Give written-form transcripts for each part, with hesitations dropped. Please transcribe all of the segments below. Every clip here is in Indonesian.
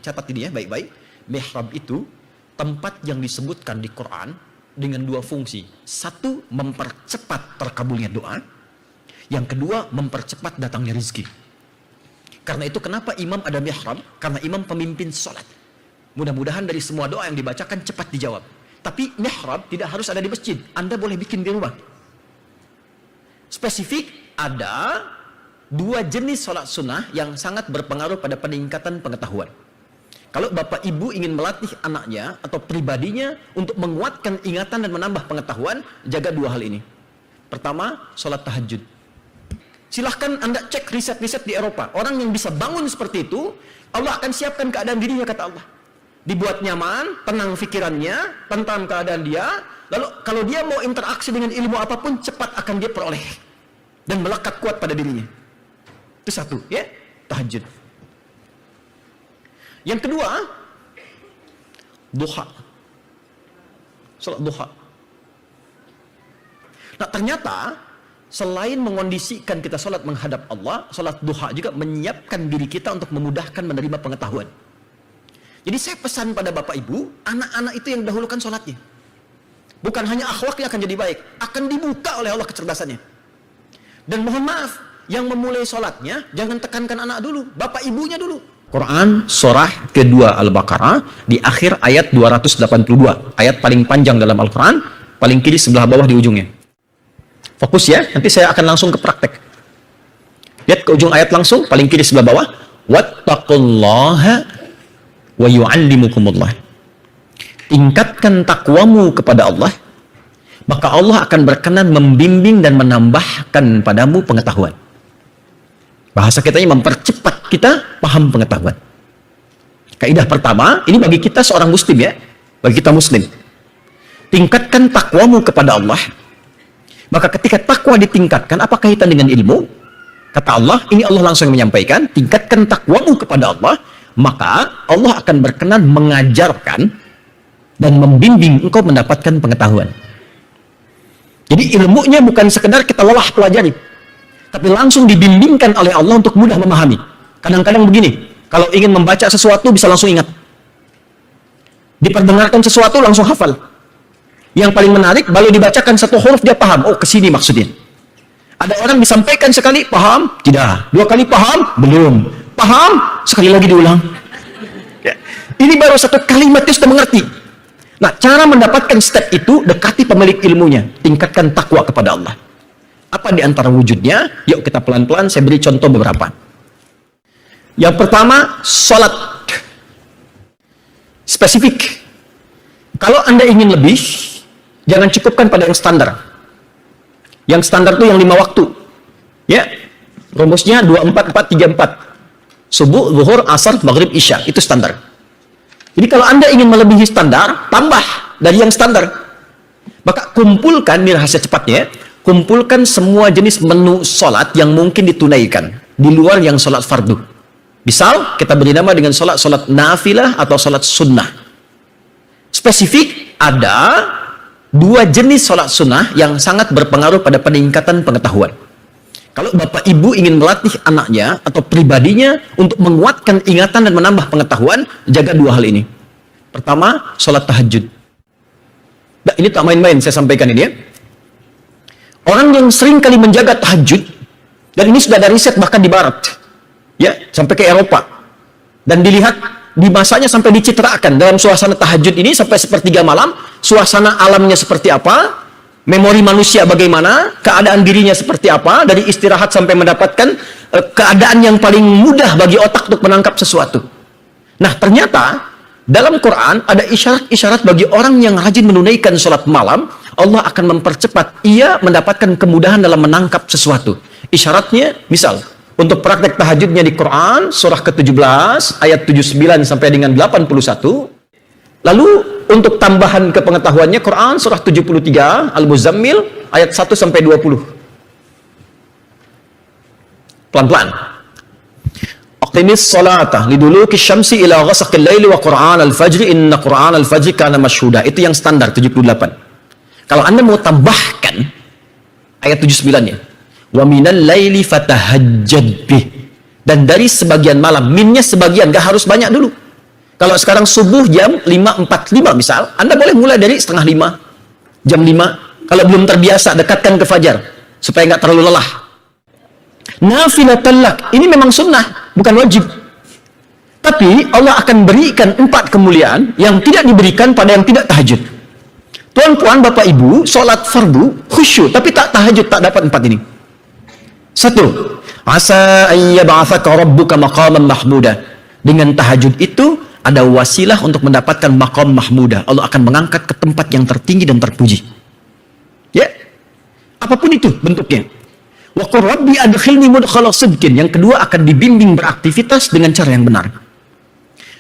catat ini ya baik-baik. Mihrab itu tempat yang disebutkan di Quran dengan dua fungsi. Satu, mempercepat terkabulnya doa. Yang kedua, mempercepat datangnya rezeki. Karena itu kenapa imam ada mihrab? Karena imam pemimpin sholat. Mudah-mudahan dari semua doa yang dibacakan cepat dijawab. Tapi mihrab tidak harus ada di masjid. Anda boleh bikin di rumah. Spesifik, ada dua jenis sholat sunnah yang sangat berpengaruh pada peningkatan pengetahuan. Kalau bapak ibu ingin melatih anaknya atau pribadinya untuk menguatkan ingatan dan menambah pengetahuan, jaga dua hal ini. Pertama, sholat tahajud. Silahkan Anda cek riset-riset di Eropa. Orang yang bisa bangun seperti itu, Allah akan siapkan keadaan dirinya, kata Allah. Dibuat nyaman, tenang pikirannya, tentang keadaan dia. Lalu kalau dia mau interaksi dengan ilmu apapun, cepat akan dia peroleh. Dan melekat kuat pada dirinya. Itu satu, ya, tahajud. Yang kedua, duha. Salat duha. Nah, ternyata selain mengondisikan kita salat menghadap Allah, salat duha juga menyiapkan diri kita untuk memudahkan menerima pengetahuan. Jadi saya pesan pada bapak ibu, anak-anak itu yang dahulukan salatnya. Bukan hanya akhlaknya akan jadi baik, akan dibuka oleh Allah kecerdasannya. Dan mohon maaf, yang memulai salatnya jangan tekankan anak dulu, bapak ibunya dulu. Quran surah kedua Al-Baqarah di akhir ayat 282, ayat paling panjang dalam Al-Quran, paling kiri sebelah bawah di ujungnya. Fokus ya, nanti saya akan langsung ke praktek. Lihat ke ujung ayat langsung, paling kiri sebelah bawah. Wattaqullaha wa yu'allimukumullah. Tingkatkan takwamu kepada Allah, maka Allah akan berkenan membimbing dan menambahkan padamu pengetahuan. Bahasa kitanya mempercepat kita paham pengetahuan. Kaidah pertama, ini bagi kita seorang muslim ya, bagi kita muslim. Tingkatkan takwamu kepada Allah. Maka ketika takwa ditingkatkan, apa kaitan dengan ilmu? Kata Allah, ini Allah langsung menyampaikan, tingkatkan takwamu kepada Allah, maka Allah akan berkenan mengajarkan dan membimbing engkau mendapatkan pengetahuan. Jadi ilmunya bukan sekedar kita lelah pelajari, tapi langsung dibimbingkan oleh Allah untuk mudah memahami. Kadang-kadang begini, kalau ingin membaca sesuatu bisa langsung ingat. Diperdengarkan sesuatu langsung hafal. Yang paling menarik, baru dibacakan satu huruf dia paham, oh kesini maksudnya. Ada orang disampaikan sekali, paham? Tidak. Dua kali paham? Belum. Paham? Sekali lagi diulang. Ya. Ini baru satu kalimat dia sudah mengerti. Nah, cara mendapatkan step itu, dekati pemilik ilmunya. Tingkatkan takwa kepada Allah. Apa di antara wujudnya? Yuk kita pelan-pelan, saya beri contoh beberapa. Yang pertama, sholat. Spesifik. Kalau Anda ingin lebih, jangan cukupkan pada yang standar. Yang standar itu yang 5 waktu. Ya, rumusnya 24-4-3-4. Subuh, zuhur, asar, maghrib, isya. Itu standar. Jadi kalau Anda ingin melebihi standar, tambah dari yang standar. Maka kumpulkan, ini rahasia cepatnya, kumpulkan semua jenis menu sholat yang mungkin ditunaikan di luar yang sholat fardu. Misal, kita beri nama dengan sholat nafilah atau sholat sunnah. Spesifik, ada dua jenis sholat sunnah yang sangat berpengaruh pada peningkatan pengetahuan. Kalau bapak ibu ingin melatih anaknya atau pribadinya untuk menguatkan ingatan dan menambah pengetahuan, jaga dua hal ini. Pertama, sholat tahajud. Nah, ini tak main-main saya sampaikan ini ya. Orang yang sering kali menjaga tahajud, dan ini sudah ada riset bahkan di barat, ya, sampai ke Eropa, dan dilihat di masanya sampai dicitrakan dalam suasana tahajud ini sampai sepertiga malam, suasana alamnya seperti apa, memori manusia bagaimana, keadaan dirinya seperti apa, dari istirahat sampai mendapatkan keadaan yang paling mudah bagi otak untuk menangkap sesuatu. Nah, ternyata dalam Quran ada isyarat-isyarat bagi orang yang rajin menunaikan sholat malam, Allah akan mempercepat ia mendapatkan kemudahan dalam menangkap sesuatu. Isyaratnya, misal, untuk praktek tahajudnya di Quran, surah ke-17, ayat 79 sampai dengan 81. Lalu, untuk tambahan kepengetahuannya, Quran, surah 73, Al-Muzammil, ayat 1 sampai 20. Pelan-pelan. Aqimis salata liduluki syamsi ila ghasaqil laili wa Qur'an al-fajri inna Qur'an al-fajri kana masyhuda. Itu yang standar 78. Kalau Anda mau tambahkan ayat 79-nya, wa minal laili fatahajjad bih, dan dari sebagian malam, minnya sebagian, gak harus banyak dulu. Kalau sekarang subuh jam 5.45 misal, Anda boleh mulai dari setengah 5, jam 5. Kalau belum terbiasa, dekatkan ke fajar supaya nggak terlalu lelah. Nafilatul lak, ini memang sunnah, bukan wajib. Tapi Allah akan berikan 4 kemuliaan yang tidak diberikan pada yang tidak tahajud. Tuan-tuan, bapak ibu, sholat fardu khusyuk, tapi tak tahajud, tak dapat 4 ini. 1. Asa ayyab'atsaka rabbuka maqaman mahmuda. Dengan tahajud itu ada wasilah untuk mendapatkan maqam mahmudah. Allah akan mengangkat ke tempat yang tertinggi dan terpuji. Ya. Apapun itu bentuknya. Wa qur rabbi adkhilni mudkhala sidqin. Yang kedua akan dibimbing beraktivitas dengan cara yang benar.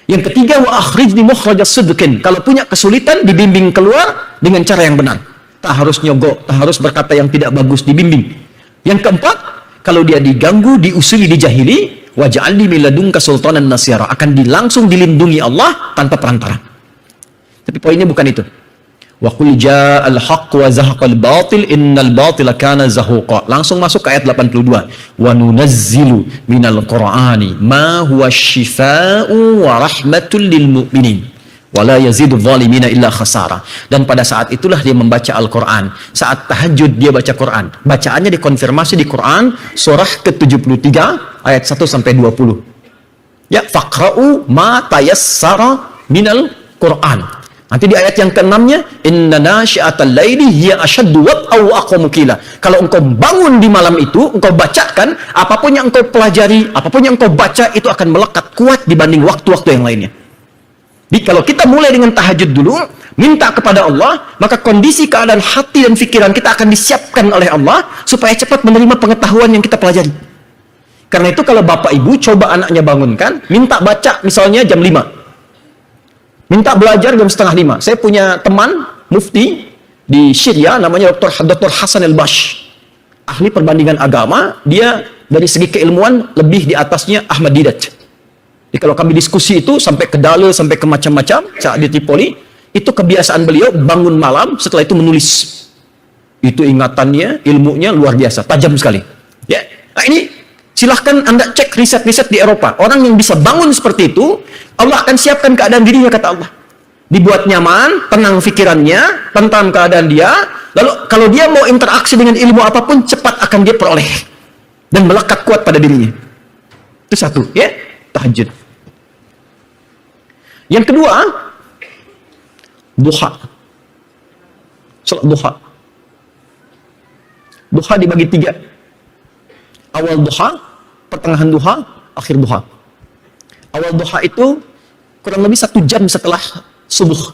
Yang ketiga wa akhrijni mukhraja sidqin. Kalau punya kesulitan dibimbing keluar dengan cara yang benar. Tak harus nyogok, tak harus berkata yang tidak bagus, dibimbing. Yang keempat, kalau dia diganggu, diusili, dijahili, waj'alni min ladunka sultanan nasira, akan langsung dilindungi Allah tanpa perantara. Tapi poinnya bukan itu. Wa qul ja'al haqq wa zahaqal batil innal batila kana zahuqa. Langsung masuk ke ayat 82. Wa nunazzilu minal qur'ani ma huwa syifaa'u wa rahmatul lil mu'minin wa la yazidu zalimina illa khasara. Dan pada saat itulah dia membaca Al-Quran. Saat tahajud dia baca Quran. Bacaannya dikonfirmasi di Quran surah ke-73 ayat 1 sampai 20. Ya, faqra'u ma tayassara minal Quran. Nanti di ayat yang ke-6-nya, inna nasyi'atal laili hiya asyaddu wat'aw wa aqwamu qila. Kalau engkau bangun di malam itu, engkau bacakan, apapun yang engkau pelajari, apapun yang engkau baca itu akan melekat kuat dibanding waktu-waktu yang lainnya. Jadi kalau kita mulai dengan tahajud dulu, minta kepada Allah, maka kondisi keadaan hati dan pikiran kita akan disiapkan oleh Allah supaya cepat menerima pengetahuan yang kita pelajari. Karena itu kalau bapak ibu coba anaknya bangunkan, minta baca misalnya jam 5. Minta belajar jam setengah 5. Saya punya teman mufti di Syria namanya Dr. Hasan al-Bash. Ahli perbandingan agama, dia dari segi keilmuan lebih di atasnya Ahmad Didat. Jadi kalau kami diskusi itu sampai ke dalil, sampai ke macam-macam saat di Tripoli, itu kebiasaan beliau bangun malam, setelah itu menulis. Itu ingatannya, ilmunya luar biasa, tajam sekali. Ya, nah ini silahkan Anda cek riset-riset di Eropa. Orang yang bisa bangun seperti itu, Allah akan siapkan keadaan dirinya, kata Allah. Dibuat nyaman, tenang pikirannya, tentang keadaan dia. Lalu kalau dia mau interaksi dengan ilmu apapun, cepat akan dia peroleh dan melekat kuat pada dirinya. Itu satu, ya, tahajud. Yang kedua, duha. Salat duha. Duha dibagi 3. Awal duha, pertengahan duha, akhir duha. Awal duha itu kurang lebih 1 jam setelah subuh.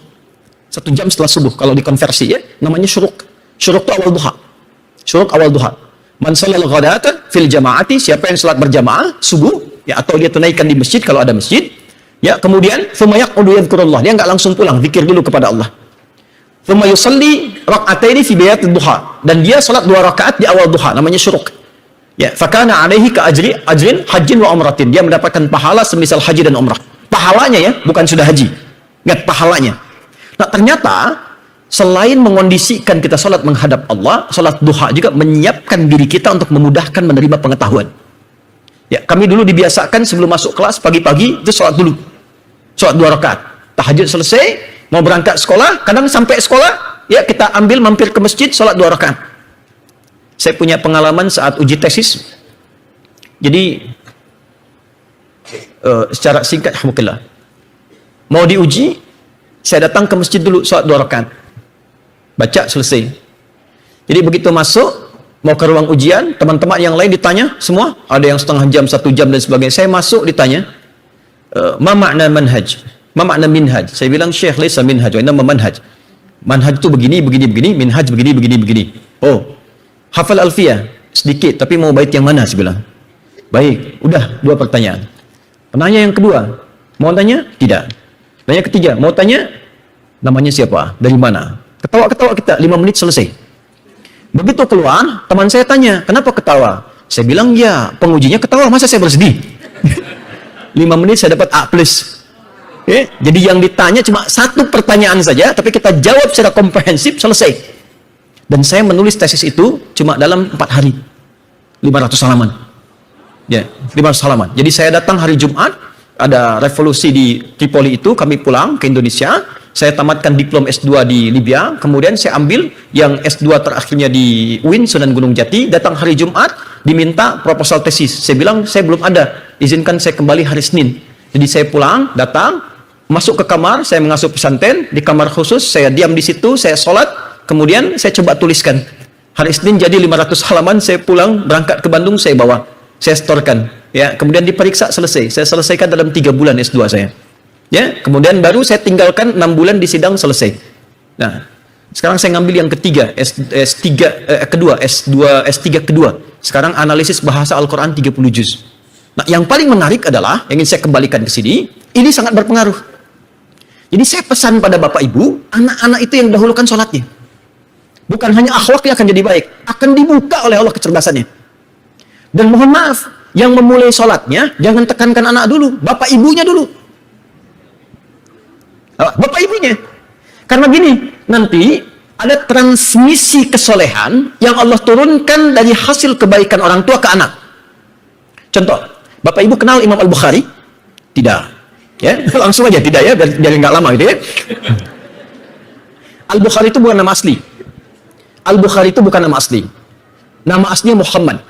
1 jam setelah subuh, kalau dikonversi ya, namanya syuruk. Syuruk itu awal duha. Syuruk awal duha. Man shalal ghadata fil jama'ati, siapa yang salat berjamaah subuh, ya, atau dia tunaikan di masjid kalau ada masjid. Ya, kemudian thumma yaqudu yadhkurullah, dia enggak langsung pulang, zikir dulu kepada Allah. Thumma yusalli rak'ataini fi biyatid duha, dan dia salat 2 rakaat di awal duha, namanya syuruk. Ya, fakana alaihi ka ajrin hajjin wa umratin, dia mendapatkan pahala semisal haji dan umrah. Pahalanya ya, bukan sudah haji. Ingat pahalanya. Nah, ternyata selain mengondisikan kita salat menghadap Allah, salat duha juga menyiapkan diri kita untuk memudahkan menerima pengetahuan. Ya, kami dulu dibiasakan sebelum masuk kelas pagi-pagi itu salat dulu. Salat 2 rakaat. Tahajud selesai, mau berangkat sekolah, kadang sampai sekolah, ya kita ambil mampir ke masjid, salat 2 rakaat. Saya punya pengalaman saat uji tesis. Jadi secara singkat, alhamdulillah, mau diuji, saya datang ke masjid dulu, salat 2 rakaat. Baca selesai. Jadi begitu masuk, mau ke ruang ujian, teman-teman yang lain ditanya semua, ada yang setengah jam, 1 jam dan sebagainya. Saya masuk ditanya, ma makna manhaj? Ma makna minhaj? Saya bilang, Syekh, laisa minhaj, wa innama manhaj. Manhaj itu begini, minhaj begini. Oh, hafal alfiyah sedikit, tapi mau bait yang mana? Saya bilang. Baik, udah 2 pertanyaan. Penanya yang kedua, mau tanya? Tidak. Tanya ketiga, mau tanya? Namanya siapa? Dari mana? Ketawa-ketawa kita, 5 menit selesai. Begitu keluar, teman saya tanya, kenapa ketawa? Saya bilang, ya, pengujinya ketawa, masa saya bersedih? 5 menit saya dapat A+. Okay? Jadi yang ditanya cuma 1 pertanyaan saja, tapi kita jawab secara komprehensif, selesai. Dan saya menulis tesis itu cuma dalam 4 hari. 500 halaman. Ya, 500 halaman. Jadi saya datang hari Jumat, ada revolusi di Tripoli itu, kami pulang ke Indonesia. Saya tamatkan diplom S2 di Libya, kemudian saya ambil yang S2 terakhirnya di UIN Sunan Gunung Jati. Datang hari Jumat, diminta proposal tesis. Saya bilang, saya belum ada, izinkan saya kembali hari Senin. Jadi saya pulang, datang, masuk ke kamar, saya mengasuh pesantren, di kamar khusus, saya diam di situ, saya sholat, kemudian saya coba tuliskan. Hari Senin jadi 500 halaman, saya pulang, berangkat ke Bandung, saya bawa, saya setorkan. Ya, kemudian diperiksa, selesai. Saya selesaikan dalam 3 bulan S2 saya. Ya, kemudian baru saya tinggalkan 6 bulan di sidang, selesai. Nah, sekarang saya ngambil yang ketiga, S3 kedua. Sekarang analisis bahasa Al-Quran 30 juz. Nah, yang paling menarik adalah, yang ingin saya kembalikan ke sini, ini sangat berpengaruh. Jadi saya pesan pada Bapak Ibu, anak-anak itu yang dahulukan sholatnya. Bukan hanya akhlaknya akan jadi baik, akan dibuka oleh Allah kecerdasannya. Dan mohon maaf, yang memulai sholatnya, jangan tekankan anak dulu, Bapak Ibunya dulu. Bapak Ibunya. Karena gini, nanti ada transmisi kesolehan yang Allah turunkan dari hasil kebaikan orang tua ke anak. Contoh, Bapak Ibu kenal Imam Al-Bukhari? Tidak. Ya, langsung aja tidak ya, biar nggak lama gitu ya. Al-Bukhari itu bukan nama asli. Al-Bukhari itu bukan nama asli. Nama aslinya Muhammad.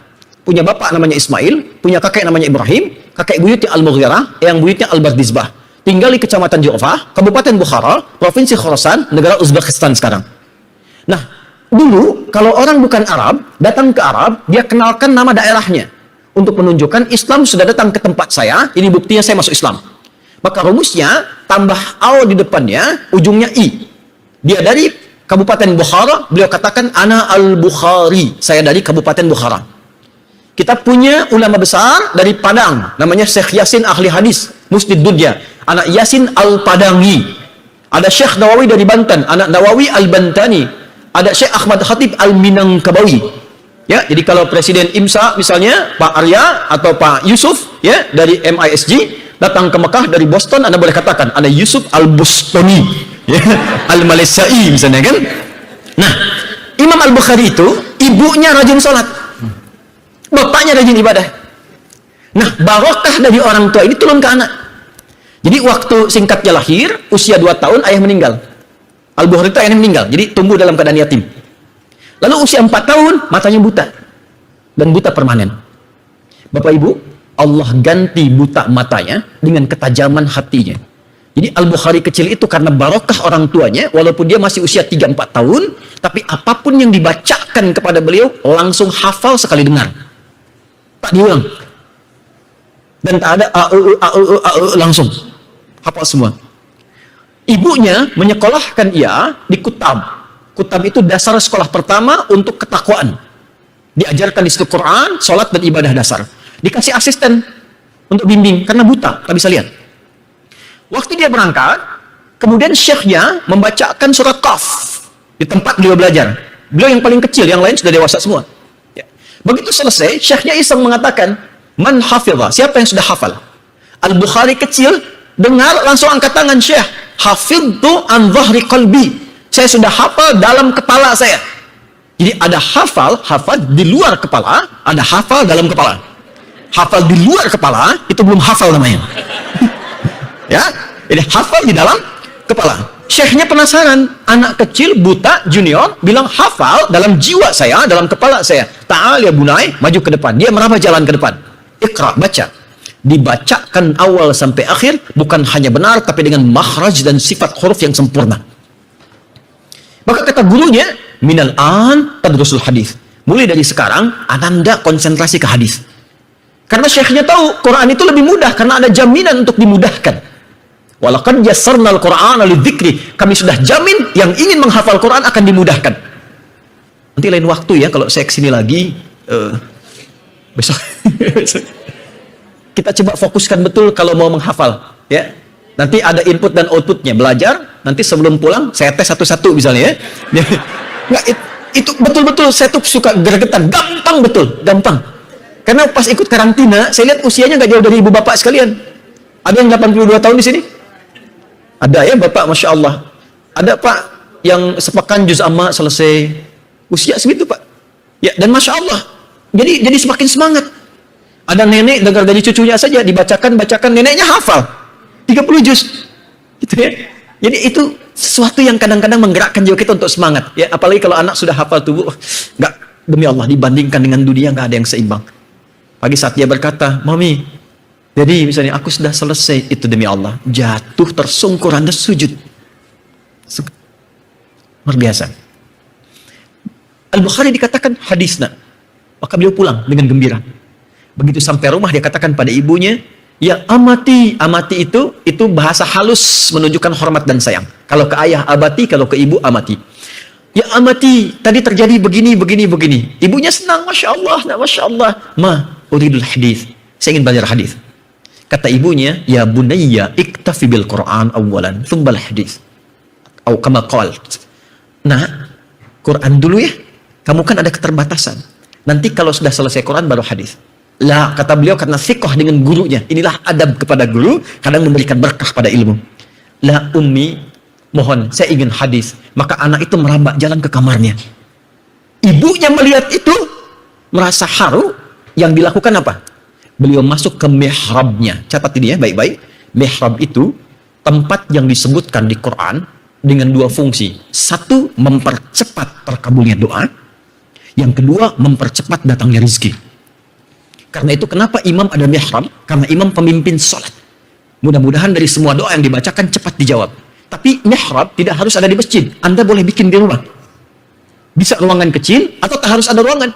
Punya bapak namanya Ismail, punya kakek namanya Ibrahim, kakek buyutnya Al-Mughirah, yang buyutnya Al-Bardizbah. Tinggal di Kecamatan Ju'fah, Kabupaten Bukhara, Provinsi Khorasan, negara Uzbekistan sekarang. Nah, dulu kalau orang bukan Arab, datang ke Arab, dia kenalkan nama daerahnya. Untuk menunjukkan Islam sudah datang ke tempat saya, ini buktinya saya masuk Islam. Maka rumusnya, tambah al di depannya, ujungnya i. Dia dari Kabupaten Bukhara, beliau katakan, Ana Al-Bukhari, saya dari Kabupaten Bukhara. Kita punya ulama besar dari Padang, namanya Syekh Yasin ahli hadis, Musnid Dunya, anak Yasin Al-Padangi. Ada Syekh Nawawi dari Banten, anak Nawawi Al-Bantani. Ada Syekh Ahmad Khatib Al-Minangkabawi. Ya, jadi kalau Presiden IMSA misalnya Pak Arya atau Pak Yusuf ya dari MISG datang ke Mekah dari Boston, Anda boleh katakan ada Yusuf Al-Bustani, ya, Al-Malaysai misalnya kan. Nah, Imam Al-Bukhari itu ibunya rajin sholat, bapaknya rajin ibadah. Nah, barokah dari orang tua ini turun ke anak. Jadi waktu singkatnya lahir, usia 2 tahun ayah meninggal. Al-Bukhari itu ayahnya meninggal, jadi tumbuh dalam keadaan yatim. Lalu usia 4 tahun, matanya buta. Dan buta permanen. Bapak Ibu, Allah ganti buta matanya dengan ketajaman hatinya. Jadi Al-Bukhari kecil itu karena barokah orang tuanya, walaupun dia masih usia 3-4 tahun, tapi apapun yang dibacakan kepada beliau, langsung hafal sekali dengar. Tak diulang. Dan tak ada langsung. Hafal semua. Ibunya menyekolahkan ia di Kutab. Kutab itu dasar sekolah pertama untuk ketakwaan. Diajarkan di situ Quran, sholat dan ibadah dasar. Dikasih asisten untuk bimbing karena buta, tak bisa lihat. Waktu dia berangkat, kemudian syekhnya membacakan surat Qaf di tempat beliau belajar. Beliau yang paling kecil, yang lain sudah dewasa semua. Ya. Begitu selesai, syekhnya iseng mengatakan, Man hafidha, siapa yang sudah hafal? Al-Bukhari kecil dengar langsung angkat tangan, Syekh, hafidhu an dhahri qalbi. Saya sudah hafal dalam kepala saya. Jadi ada hafal di luar kepala, ada hafal dalam kepala. Hafal di luar kepala itu belum hafal namanya. Ya, jadi hafal di dalam kepala. Syekhnya penasaran, anak kecil buta junior bilang hafal dalam jiwa saya, dalam kepala saya. Ta'al ya bunai, maju ke depan. Dia meraba jalan ke depan. Iqra, baca. Dibacakan awal sampai akhir, bukan hanya benar tapi dengan makhraj dan sifat huruf yang sempurna. Maka kata gurunya, minal an tadrusul hadis. Mulai dari sekarang, Ananda konsentrasi ke hadis. Karena syekhnya tahu Quran itu lebih mudah karena ada jaminan untuk dimudahkan. Walaqad yassarnal Qur'ana lidzikri. Kami sudah jamin yang ingin menghafal Quran akan dimudahkan. Nanti lain waktu ya kalau saya kesini lagi besok kita coba fokuskan betul kalau mau menghafal ya. Nanti ada input dan outputnya, belajar. Nanti sebelum pulang saya tes satu-satu misalnya ya. Nggak, itu betul-betul saya tuh suka gregetan, gampang betul, gampang. Karena pas ikut karantina, saya lihat usianya nggak jauh dari ibu bapak sekalian. Ada yang 82 tahun di sini? Ada ya bapak, Masya Allah. Ada pak yang sepekan juz amma selesai. Usia segitu pak. Ya, dan Masya Allah. Jadi semakin semangat. Ada nenek dengar dari cucunya saja dibacakan, neneknya hafal 30 juz. Gitu ya. Jadi itu sesuatu yang kadang-kadang menggerakkan jiwa kita untuk semangat. Ya, apalagi kalau anak sudah hafal tubuh, enggak, demi Allah dibandingkan dengan dunia nggak ada yang seimbang. Pagi saat dia berkata, "Mami, jadi misalnya aku sudah selesai," itu demi Allah jatuh tersungkur Anda sujud. Luar biasa. Al-Bukhari dikatakan hadisna. Maka beliau pulang dengan gembira. Begitu sampai rumah dia katakan pada ibunya, "Ya amati." Amati itu bahasa halus menunjukkan hormat dan sayang. Kalau ke ayah abati, kalau ke ibu amati. "Ya amati, tadi terjadi begini. Ibunya senang, Masya Allah. "Ma, uridul hadis." Saya ingin belajar hadis. Kata ibunya, "Ya bunayya, iktafi bil Quran awalan, thumbal hadis." Atau kama qalt. Nah, Quran dulu ya. Kamu kan ada keterbatasan. Nanti kalau sudah selesai Quran baru hadis. Lah, kata beliau karena thiqah dengan gurunya. Inilah adab kepada guru, kadang memberikan berkah pada ilmu. "La ummi, mohon saya ingin hadis." Maka anak itu merambak jalan ke kamarnya. Ibunya melihat itu, merasa haru. Yang dilakukan apa? Beliau masuk ke mihrabnya. Catat ini ya baik-baik. Mihrab itu tempat yang disebutkan di Quran dengan dua fungsi. Satu, mempercepat terkabulnya doa. Yang kedua, mempercepat datangnya rezeki. Karena itu kenapa imam ada mihrab? Karena imam pemimpin sholat. Mudah-mudahan dari semua doa yang dibacakan cepat dijawab. Tapi mihrab tidak harus ada di masjid. Anda boleh bikin di rumah. Bisa ruangan kecil atau tak harus ada ruangan.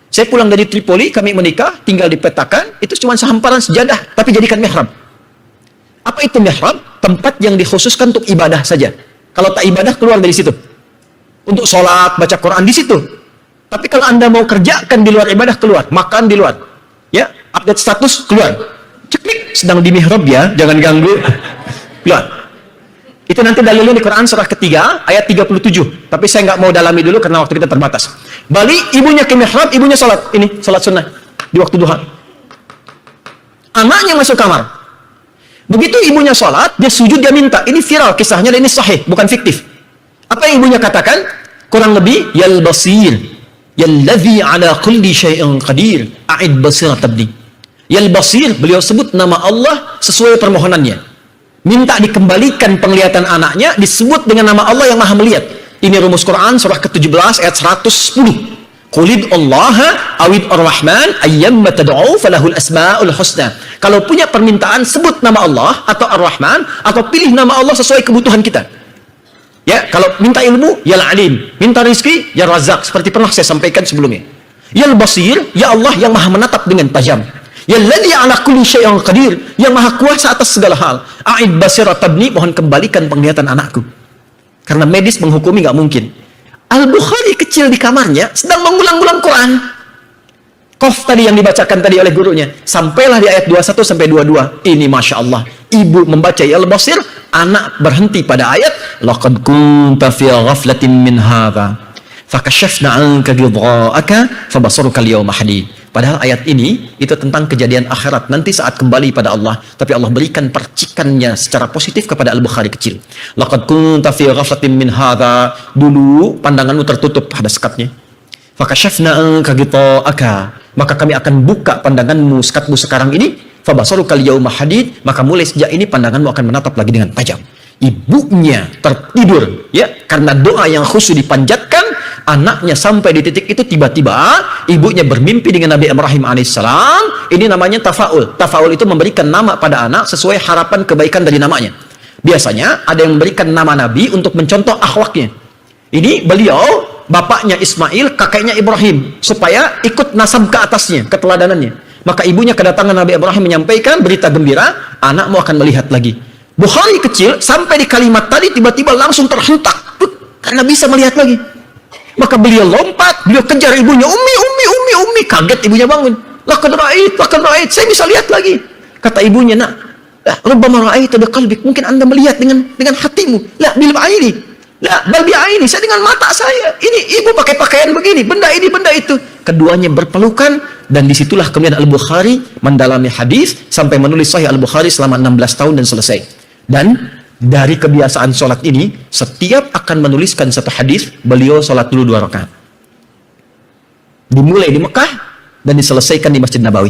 Saya pulang dari Tripoli, kami menikah, tinggal dipetakan, itu cuma sehamparan sejadah, tapi jadikan mihrab. Apa itu mihrab? Tempat yang dikhususkan untuk ibadah saja. Kalau tak ibadah, keluar dari situ. Untuk sholat, baca Quran di situ. Tapi kalau Anda mau kerjakan di luar ibadah, keluar. Makan di luar. Ya, update status, keluar. Ceklik, sedang di mihrab ya, jangan ganggu. Keluar. Itu nanti dalilnya di Quran surah ketiga, ayat 37. Tapi saya nggak mau dalami dulu karena waktu kita terbatas. Balik, ibunya ke mihrab, ibunya sholat. Ini, sholat sunnah. Di waktu duha. Anaknya masuk kamar. Begitu ibunya sholat, dia sujud, dia minta. Ini viral kisahnya, dan ini sahih, bukan fiktif. Apa yang ibunya katakan? Kurang lebih, Yal basir. Yalladzi ala kulli syai'in qadir. A'id basirat abdi. Yal basir, beliau sebut nama Allah sesuai permohonannya. Minta dikembalikan penglihatan anaknya, disebut dengan nama Allah yang maha melihat. Ini rumus Quran surah ke-17 ayat 110. Qulid Allaha awid ar-Rahman ayyamma tad'u falahul asma'ul husna. Kalau punya permintaan, sebut nama Allah atau Ar-Rahman, atau pilih nama Allah sesuai kebutuhan kita. Ya, kalau minta ilmu, ya Al-Alim. Minta rizki, ya Razak. Seperti pernah saya sampaikan sebelumnya. Ya Al-Basir, ya Allah yang maha menatap dengan tajam. Ya Alladhi ala kulli syai'in qadir, yang maha kuasa atas segala hal. A'id basirat tabni, mohon kembalikan penglihatan anakku. Karena medis menghukumi nggak mungkin. Al-Bukhari kecil di kamarnya sedang mengulang-ulang Quran. Qaf tadi yang dibacakan tadi oleh gurunya. Sampailah di ayat 21 sampai 22. Ini Masya Allah. Ibu membaca ya Al-Basir, anak berhenti pada ayat laqad kunta fi ghaflatin min hadza fakashafna 'anka ghidha'aka fabasaruka al-yawma hadid. Padahal ayat ini itu tentang kejadian akhirat nanti saat kembali pada Allah, tapi Allah berikan percikannya secara positif kepada Al-Bukhari kecil. Laqad kunta fi ghaflatin min hadza, dulu pandanganmu tertutup pada sekatnya. Fakashafna 'anka ghidha'aka, maka kami akan buka pandanganmu sekatmu sekarang ini. Fabasaruka al-yawma hadid, maka mulai sejak ini pandanganmu akan menatap lagi dengan tajam. Ibunya tertidur ya karena doa yang khusyuk dipanjatkan, anaknya sampai di titik itu tiba-tiba ibunya bermimpi dengan Nabi Ibrahim alaihissalam. Ini namanya tafaul. Tafaul itu memberikan nama pada anak sesuai harapan kebaikan dari namanya. Biasanya ada yang memberikan nama Nabi untuk mencontoh akhlaknya. Ini beliau, bapaknya Ismail, kakeknya Ibrahim, supaya ikut nasab ke atasnya, keteladanannya. Maka ibunya kedatangan Nabi Ibrahim menyampaikan berita gembira, anakmu akan melihat lagi. Bukhari kecil sampai di kalimat tadi tiba-tiba langsung terhentak karena bisa melihat lagi. Maka beliau lompat, beliau kejar ibunya, ummi, kaget ibunya bangun. Laqad ra'ait, saya bisa lihat lagi. Kata ibunya, nak, rubbama ra'aita biqalbik, mungkin Anda melihat dengan hatimu. La bil aini. La bal bi aini, saya dengan mata saya. Ini ibu pakai pakaian begini, benda ini, benda itu. Keduanya berpelukan, dan disitulah kemudian Al-Bukhari mendalami hadis sampai menulis Sahih Al-Bukhari selama 16 tahun dan selesai. Dan dari kebiasaan sholat ini, setiap akan menuliskan satu hadis, beliau sholat dulu 2 rakaat. Dimulai di Mekah dan diselesaikan di Masjid Nabawi.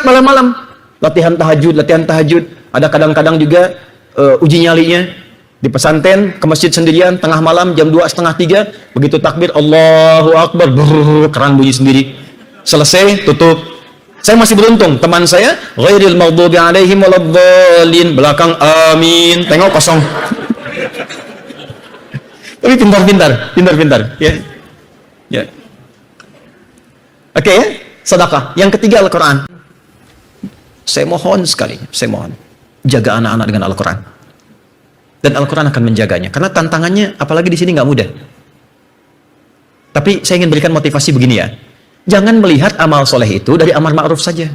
menarik malam-malam. Latihan tahajud. Ada kadang-kadang juga uji nyalinya. Di pesantren, ke masjid sendirian, tengah malam, jam 2, setengah 3, begitu takbir, Allahu Akbar, keran bunyi sendiri. Selesai, tutup. Saya masih beruntung, teman saya, ghairil maghdubi alaihim waladdallin, belakang amin, tengok kosong. Tapi pintar. Ya. Ya. Oke ya, sedekah. Yang ketiga Al-Quran. Saya mohon sekali, jaga anak-anak dengan Al-Quran. Dan Al-Quran akan menjaganya. Karena tantangannya, apalagi di sini nggak mudah. Tapi saya ingin berikan motivasi begini ya. Jangan melihat amal soleh itu dari amar ma'ruf saja.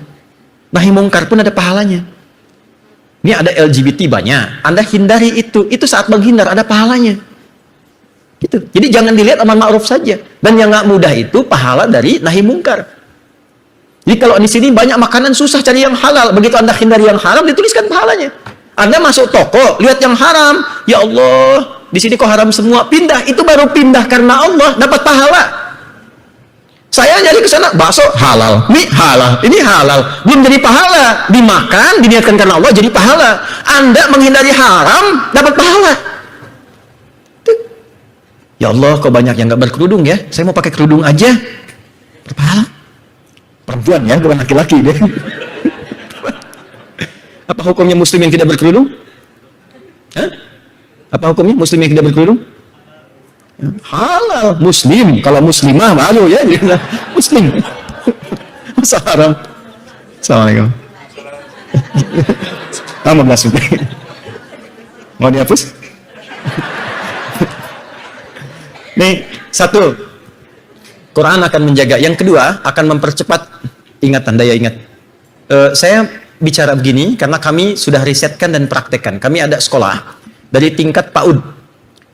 Nahi mungkar pun ada pahalanya. Ini ada LGBT banyak. Anda hindari itu. Itu saat menghindar ada pahalanya. Gitu. Jadi jangan dilihat amar ma'ruf saja. Dan yang nggak mudah itu pahala dari nahi mungkar. Jadi kalau di sini banyak makanan susah cari yang halal. Begitu Anda hindari yang haram, dituliskan pahalanya. Anda masuk toko, lihat yang haram. Ya Allah, di sini kok haram semua. Pindah, itu baru pindah karena Allah, dapat pahala. Saya nyari ke sana, bakso halal, mie halal, ini halal. Belum jadi pahala. Dimakan, diniatkan karena Allah, jadi pahala. Anda menghindari haram, dapat pahala. Ya Allah, kok banyak yang gak berkerudung ya. Saya mau pakai kerudung aja. Berpahala. Perempuan ya, bukan laki-laki deh. Apa hukumnya muslim yang tidak berkerudung? Hah? Apa hukumnya muslim yang tidak berkerudung? Halal. Muslim. Kalau muslimah malu ya. Muslim. Masa haram? Assalamualaikum. 15 menit. Mau dihapus? Nih, satu, Quran akan menjaga. Yang kedua, akan mempercepat ingatan, daya ingat. Saya bicara begini karena kami sudah risetkan dan praktekkan. Kami ada sekolah dari tingkat PAUD.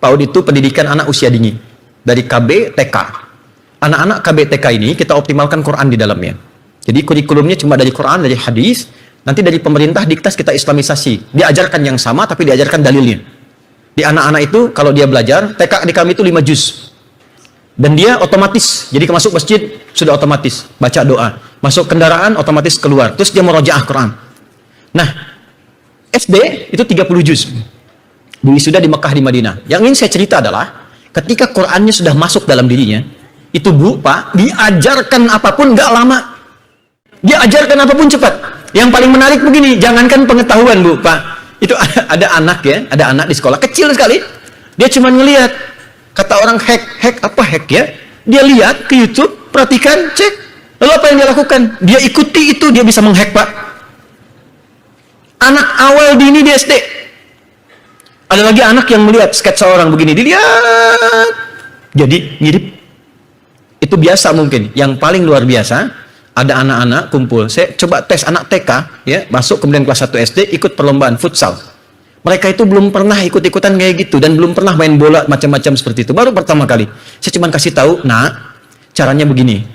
PAUD itu pendidikan anak usia dini. Dari KB, TK. Anak-anak KB, TK ini kita optimalkan Quran di dalamnya. Jadi kurikulumnya cuma dari Quran, dari hadis. Nanti dari pemerintah diktas kita islamisasi. Diajarkan yang sama tapi diajarkan dalilnya. Di anak-anak itu kalau dia belajar, TK di kami itu 5 juz. Dan dia otomatis, jadi masuk masjid sudah otomatis baca doa. Masuk kendaraan otomatis keluar. Terus dia murojaah Quran. Nah, SD itu 30 juz. Sudah di Mekah, di Madinah. Yang ingin saya cerita adalah ketika Qurannya sudah masuk dalam dirinya, itu Bu, Pak, diajarkan apapun gak lama. Dia ajarkan apapun cepat. Yang paling menarik begini, jangankan pengetahuan Bu, Pak. Itu ada anak ya, ada anak di sekolah kecil sekali. Dia cuma ngelihat, kata orang hack apa hack ya? Dia lihat ke YouTube, perhatikan, cek. Lalu apa yang dia lakukan? Dia ikuti itu, dia bisa menghack, Pak. Anak awal dini di SD. Ada lagi anak yang melihat sketsa orang begini, dilihat. Jadi mirip. Itu biasa mungkin. Yang paling luar biasa, ada anak-anak kumpul. Saya coba tes anak TK, ya, masuk kemudian kelas 1 SD, ikut perlombaan futsal. Mereka itu belum pernah ikut-ikutan kayak gitu dan belum pernah main bola macam-macam seperti itu. Baru pertama kali. Saya cuma kasih tahu, nah, caranya begini.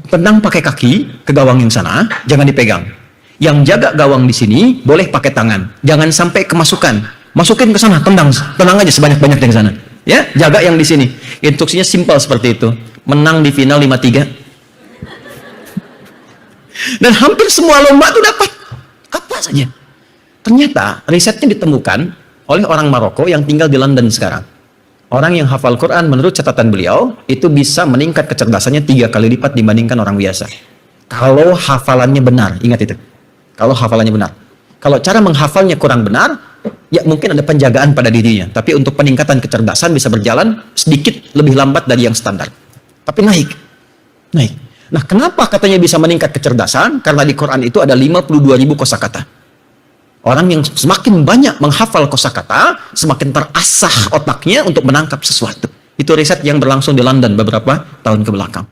Tendang pakai kaki ke gawang yang sana, jangan dipegang. Yang jaga gawang di sini boleh pakai tangan. Jangan sampai kemasukan. Masukin ke sana, tendang aja sebanyak-banyaknya ke sana. Ya, jaga yang di sini. Instruksinya simpel seperti itu. Menang di final 5-3. Dan hampir semua lomba itu dapat apa saja. Ternyata risetnya ditemukan oleh orang Maroko yang tinggal di London sekarang. Orang yang hafal Quran menurut catatan beliau itu bisa meningkat kecerdasannya 3 kali lipat dibandingkan orang biasa. Kalau hafalannya benar, ingat itu. Kalau hafalannya benar. Kalau cara menghafalnya kurang benar, ya mungkin ada penjagaan pada dirinya. Tapi untuk peningkatan kecerdasan bisa berjalan sedikit lebih lambat dari yang standar. Tapi naik. Nah, kenapa katanya bisa meningkat kecerdasan? Karena di Quran itu ada 52.000 kosakata. Orang yang semakin banyak menghafal kosakata, semakin terasah otaknya untuk menangkap sesuatu. Itu riset yang berlangsung di London beberapa tahun ke belakang.